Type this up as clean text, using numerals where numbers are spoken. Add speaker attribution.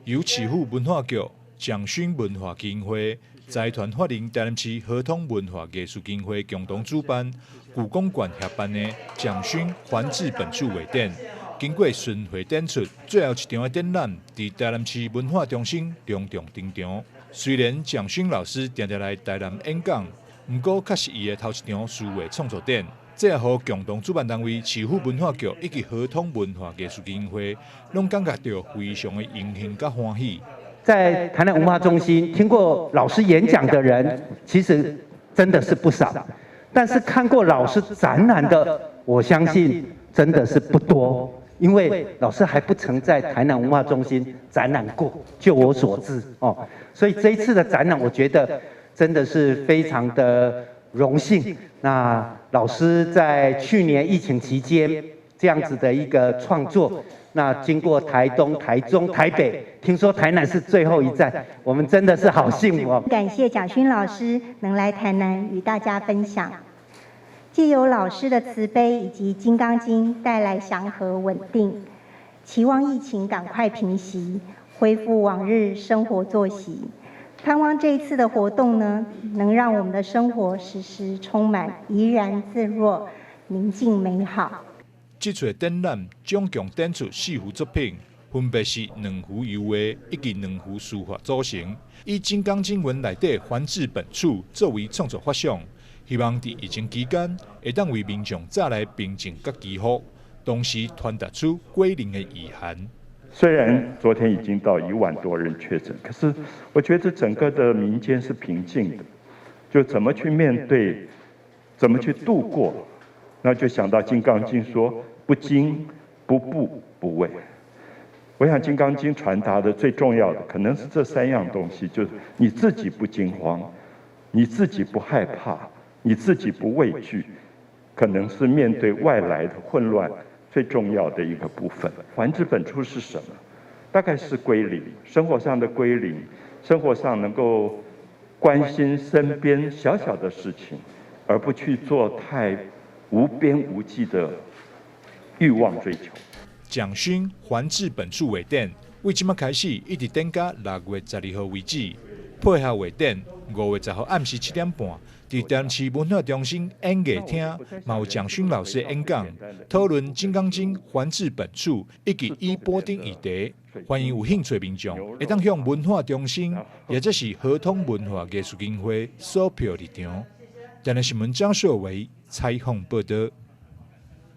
Speaker 1: 由市府文化局、蒋勋文化基金会、财团法人台南市合同文化艺术基金会共同主办，故宫馆协办的蒋勋还治本处画展，经过巡回展出，最后一场的展览伫台南市文化中心隆重登场。虽然蒋勋老师常常来台南演讲，不过却是伊的头一场书画创作展。这也和共同主办单位市府文化局以及合同文化艺术基金会，拢感觉到非常的荣幸甲欢喜。
Speaker 2: 在台南文化中心听过老师演讲的人，其实真的是不少，但是看过老师展览的，我相信真的是不多，因为老师还不曾在台南文化中心展览过，就我所知哦。所以这一次的展览，我觉得真的是非常的荣幸。那老师在去年疫情期间这样子的一个创作，那经过台东、台中、台北，听说台南是最后一站，我们真的是好幸福哦！
Speaker 3: 感谢蒋勋老师能来台南与大家分享，藉由老师的慈悲以及《金刚经》带来祥和稳定，期望疫情赶快平息，恢复往日生活作息。盼望这一次的活动呢，能让我们的生活时时充满怡然自若、宁静美好。
Speaker 1: 这次展览总共展出4幅作品，分别是2幅油画以及2幅书法组成，以《金刚经》文内底还治本处作为创作发想，希望在疫情期间会当为民众带来平静甲祈福，同时传达出归零的意涵。
Speaker 4: 虽然昨天已经到1万多人确诊，可是我觉得整个的民间是平静的，就怎么去面对，怎么去度过，那就想到《金刚经》说不惊、不怖、不畏。我想《金刚经》传达的最重要的可能是这3样东西，就是你自己不惊慌，你自己不害怕，你自己不畏惧，可能是面对外来的混乱最重要的一个部分。还治本处是什么？大概是归零，生活上的归零，生活上能够关心身边小小的事情，而不去做太无边无际的欲望追求。
Speaker 1: 蒋勋还治本处画展，为即麦开始一直展到6月12号为止。配合画展，5月10号暗时7点半，在台南市文化中心演艺厅，嘛有蒋勋老师的演讲，讨论《金刚经》还治本处以及衣钵等议题。欢迎有兴趣的民众会当向文化中心，也就是合同文化艺术基金会索票入场。台南新闻张硕维采访报道。